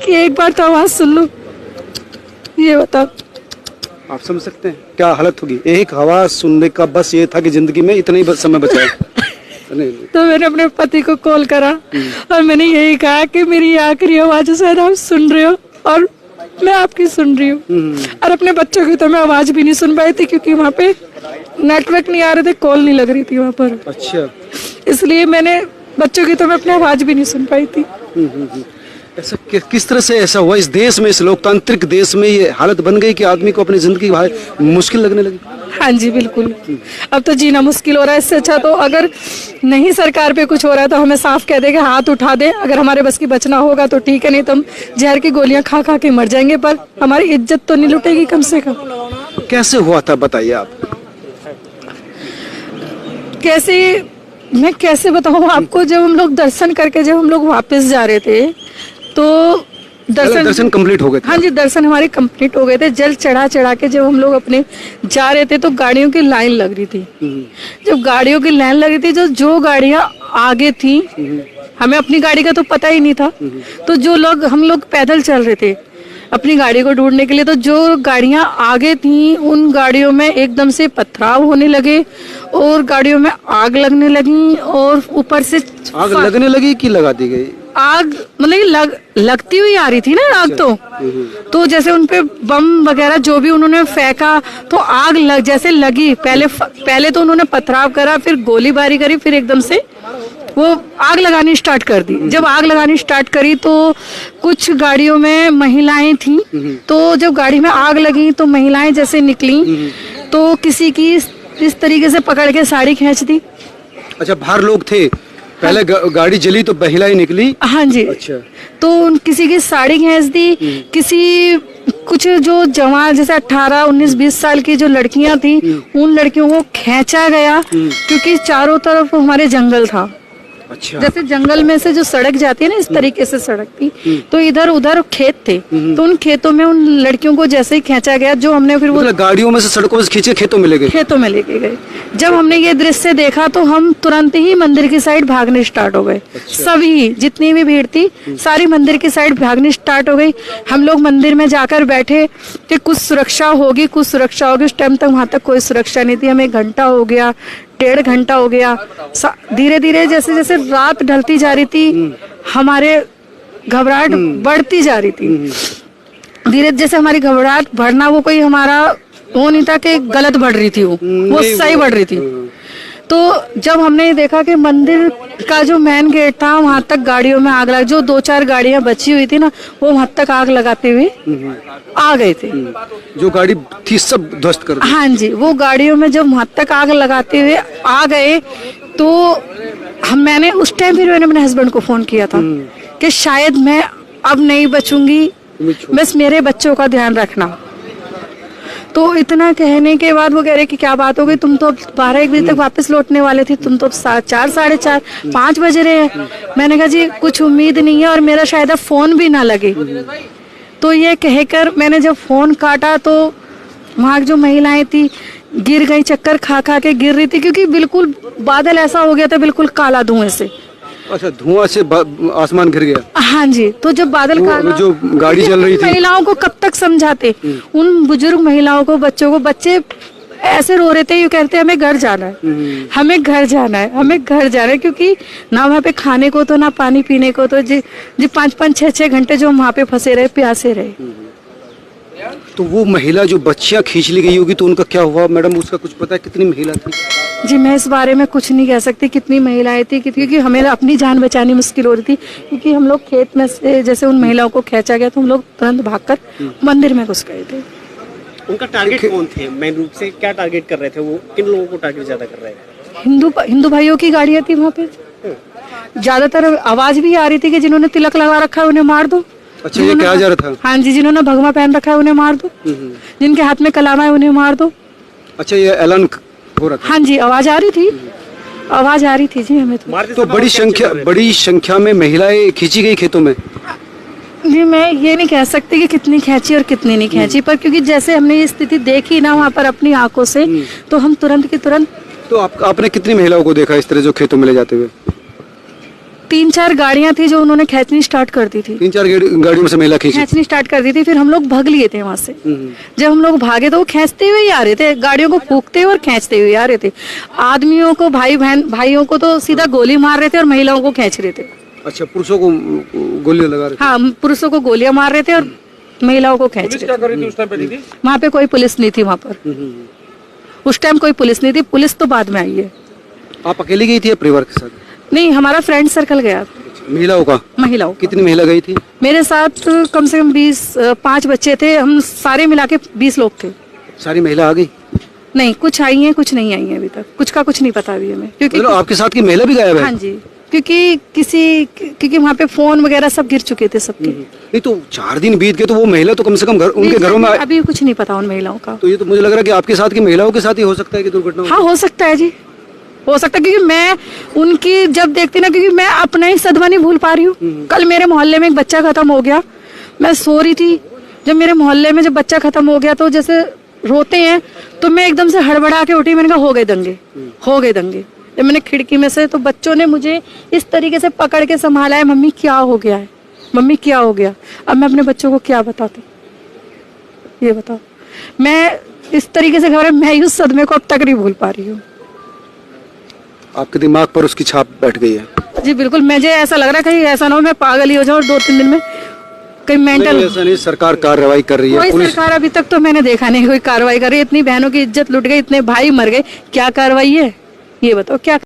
कि एक बार तो आवाज सुन लो, ये बताओ। आप समझ सकते हैं क्या हालत होगी। एक आवाज सुनने का बस ये था कि जिंदगी में इतना ही समय बचा है। नहीं। तो मैंने अपने पति को कॉल करा और मैंने यही कहा कि मेरी आखिरी आवाज शायद आप सुन रहे हो और मैं आपकी सुन रही हूँ। और अपने बच्चों की तो मैं आवाज भी नहीं सुन पाई थी क्योंकि वहाँ पे नेटवर्क नहीं आ रहे थे, कॉल नहीं लग रही थी वहाँ पर। अच्छा, इसलिए मैंने बच्चों की तो मैं अपनी आवाज भी नहीं सुन पाई थी। ऐसा किस तरह से ऐसा हुआ इस देश में, इस लोकतांत्रिक देश में ये हालत बन गई कि आदमी को अपनी जिंदगी मुश्किल लगने लगी। हाँ जी बिल्कुल, अब तो जीना मुश्किल हो रहा है। इससे अच्छा तो अगर नहीं सरकार पे कुछ हो रहा है तो हमें साफ कह दे कि हाथ उठा दे, अगर हमारे बस की बचना होगा तो ठीक है, नहीं तो हम जहर की गोलियां खा खा के मर जाएंगे, पर हमारी इज्जत तो नहीं लुटेगी कम से कम। कैसे हुआ था बताइए आप। कैसे, मैं कैसे बताऊँ आपको। जब हम लोग दर्शन करके जब हम लोग वापस जा रहे थे तो दर्शन कंप्लीट हो गए थे। हाँ जी, दर्शन हमारे कंप्लीट हो गए थे। जल चढ़ा चढ़ा के जब हम लोग अपने जा रहे थे तो गाड़ियों की लाइन लग रही थी। जब गाड़ियों की लाइन लग रही थी, जो गाड़ियां आगे थी, हमें अपनी गाड़ी का तो पता ही नहीं था, तो हम लोग पैदल चल रहे थे अपनी गाड़ी को ढूंढने के लिए। तो जो गाड़ियां आगे थी उन गाड़ियों में एकदम से पथराव होने लगे और गाड़ियों में आग लगने लगी और ऊपर से आग लगने लगी कि लगा दी गई? आग मतलब लगती हुई आ रही थी ना आग। तो जैसे उनपे बम वगैरह जो भी उन्होंने फेंका तो आग जैसे लगी। पहले तो उन्होंने पथराव करा, फिर गोलीबारी करी, फिर एकदम से वो आग लगानी स्टार्ट कर दी। जब आग लगानी स्टार्ट करी तो कुछ गाड़ियों में महिलाएं थी, तो जब गाड़ी में आग लगी तो महिलाएं जैसे निकली तो किसी की इस तरीके से पकड़ के साड़ी खींच दी। अच्छा, बाहर लोग थे पहले। गाड़ी जली तो महिलाएं निकली। हाँ जी। अच्छा, तो किसी की साड़ी खींच दी, कुछ जो जवान जैसे 18, 19, 20 साल की जो लड़कियां थी उन लड़कियों को खींचा गया क्योंकि चारों तरफ हमारे जंगल था। अच्छा, जैसे जंगल में से जो सड़क जाती है ना, इस तरीके से सड़क थी, तो इधर उधर खेत थे, तो उन खेतों में उन लड़कियों को जैसे ही खींचा गया, जो हमने फिर वो गाड़ियों में से सड़कों से खींचे खेतों में ले गए। जब हमने ये दृश्य देखा तो हम तुरंत ही मंदिर की साइड भागने स्टार्ट हो गए। अच्छा। सभी जितनी भी भीड़ थी सारी मंदिर की साइड भागने स्टार्ट हो गई। हम लोग मंदिर में जाकर बैठे कि कुछ सुरक्षा होगी। उस टाइम तक वहां तक कोई सुरक्षा नहीं थी। हमें 1 घंटा हो गया, 1.5 घंटा हो गया। धीरे धीरे जैसे जैसे रात ढलती जा रही थी हमारे घबराहट बढ़ती जा रही थी। धीरे जैसे हमारी घबराहट बढ़ना, वो कोई हमारा वो नहीं था कि गलत बढ़ रही थी, वो सही बढ़ रही थी। तो जब हमने देखा कि मंदिर का जो मेन गेट था वहां तक गाड़ियों में आग लग, जो 2-4 गाड़ियां बची हुई थी ना वो वहां तक आग लगाते हुए आ गए थे। जो गाड़ी थी सब ध्वस्त कर दी। हाँ जी, वो गाड़ियों में जब वहां तक आग लगाते हुए आ गए तो मैंने उस टाइम फिर मैंने अपने हस्बैंड को फोन किया था कि शायद मैं अब नहीं बचूंगी, बस मेरे बच्चों का ध्यान रखना। तो इतना कहने के बाद वो कह रहे कि क्या बात हो गई, तुम तो 12-1 बजे तक वापस लौटने वाले थे, तुम तो 4, 4:30, 5 बज रहे हैं। मैंने कहा जी कुछ उम्मीद नहीं है और मेरा शायद अब फोन भी ना लगे। तो ये कहकर मैंने जब फोन काटा तो वहाँ जो महिलाएं थी गिर गई, चक्कर खा खा के गिर रही थी क्योंकि बिल्कुल बादल ऐसा हो गया था, बिल्कुल काला धुएं से। अच्छा, धुआं से आसमान घिर गया। हाँ जी, तो जब बादल काला, जो गाड़ी चल रही थी, महिलाओं को कब तक समझाते, उन बुजुर्ग महिलाओं को, बच्चों को, बच्चे ऐसे रो रहे थे, ये कहते हमें घर जाना है, हमें घर जाना है, हमें घर जाना है, क्योंकि ना वहाँ पे खाने को तो ना पानी पीने को तो जी 5-5, 6-6 घंटे जो हम वहाँ पे फंसे रहे, प्यासे रहे। तो वो महिला जो बच्चियां खींच ली गई होगी तो उनका क्या हुआ मैडम, उसका कुछ पता है? कितनी महिला थी? जी मैं इस बारे में कुछ नहीं कह सकती कितनी महिलाएं थी, क्योंकि हमें अपनी जान बचानी मुश्किल हो रही थी, क्योंकि हम लोग खेत में से जैसे उन महिलाओं को खींचा गया तो हम लोग तुरंत भागकर मंदिर में घुस गए थे। उनका टारगेट कौन थे? मेन रूप से क्या टारगेट कर रहे थे वो? किन लोगों को टारगेट ज्यादा कर रहे हैं? हिंदू भाइयों की गाड़ियां थी वहाँ पे। ज्यादातर आवाज भी आ रही थी कि जिन्होंने तिलक लगा रखा है उन्हें मार दो। अच्छा, ये कहा जा रहा था? हाँ जी, जिन्होंने भगवा पहन रखा है उन्हें मार दो, जिनके हाथ में कलामा है उन्हें मार दो। अच्छा, ये ऐलान हो रहा था? हाँ जी, आवाज आ रही थी जी हमें तो बड़ी संख्या में महिलाएं खींची गई खेतों में। जी मैं ये नहीं कह सकती कि कितनी खींची और कितनी नहीं खींची, पर क्योंकि जैसे हमने ये स्थिति देखी ना वहाँ पर अपनी आंखों से, तो हम तुरंत की तुरंत। तो आपने कितनी महिलाओं को देखा इस तरह जो खेतों में ले जाते हुए? 3-4 गाड़ियां थी जो उन्होंने खींचनी स्टार्ट कर दी थी, 3-4 गाड़ियों में से महिला खींची। खींचनी स्टार्ट कर दी थी। फिर हम लोग भाग लिए थे वहां से। जब हम लोग भागे तो वो खींचते हुए ही आ रहे थे, गाड़ियों को फूंकते हुए और खींचते हुए आ रहे थे। आदमियों को, भाइयों को तो सीधा गोली मार रहे थे और महिलाओं को खींच रहे थे। अच्छा, पुरुषों को गोलियां लगा रहे थे। हाँ, पुरुषों को गोलियां मार रहे थे और महिलाओं को खींच रहे थे। वहाँ पे कोई पुलिस नहीं थी। वहाँ पर उस टाइम कोई पुलिस नहीं थी, पुलिस तो बाद में आई है। आप अकेली गई थी या परिवार के साथ? नहीं, हमारा फ्रेंड सर्कल गया था। महिलाओं का? महिलाओं का। कितनी महिला गई थी? मेरे साथ कम से कम 5 बच्चे थे, हम सारे मिला के 20 लोग थे। सारी महिला आ गई? नहीं, कुछ आई हैं, कुछ नहीं आई हैं अभी तक। कुछ का कुछ नहीं पता अभी हमें, क्योंकि मतलब आपके साथ की महिला भी गायब है? हाँ जी, क्योंकि वहाँ पे फोन वगैरह सब गिर चुके थे सबके। नहीं तो 4 दिन बीत गए तो वो महिला तो कम से कम उनके घरों में अभी कुछ नहीं पता उन महिलाओं का। तो ये तो मुझे लग रहा है कि आपके साथ की महिलाओं के साथ ही हो सकता है कि दुर्घटना हो। हाँ, हो सकता है जी, हो सकता है, क्योंकि मैं उनकी जब देखती ना, क्योंकि मैं अपना ही सदमा नहीं भूल पा रही हूँ। कल मेरे मोहल्ले में एक बच्चा खत्म हो गया, मैं सो रही थी, जब मेरे मोहल्ले में जब बच्चा खत्म हो गया तो जैसे रोते हैं तो मैं एकदम से हड़बड़ा के उठी। मैंने कहा हो गए दंगे, हो गए दंगे। जब मैंने खिड़की में से, तो बच्चों ने मुझे इस तरीके से पकड़ के संभाला है, मम्मी क्या हो गया है, मम्मी क्या हो गया। अब मैं अपने बच्चों को क्या बताती, ये बताओ। मैं इस तरीके से घबरा, मैं उस सदमे को अब तक नहीं भूल पा रही हूँ। आपके दिमाग पर उसकी छाप बैठ गई है? जी बिल्कुल, मुझे ऐसा लग रहा है कहीं ऐसा ना हो मैं पागल ही हो जाऊँ और 2-3 दिन में कहीं मेंटल। ऐसा नहीं, सरकार कार्रवाई कर रही है। कोई पुलिस सरकार अभी तक तो मैंने देखा नहीं कोई कार्रवाई कर रही है। इतनी बहनों की इज्जत लुट गई, इतने भाई मर गए, क्या कार्रवाई है ये बताओ, क्या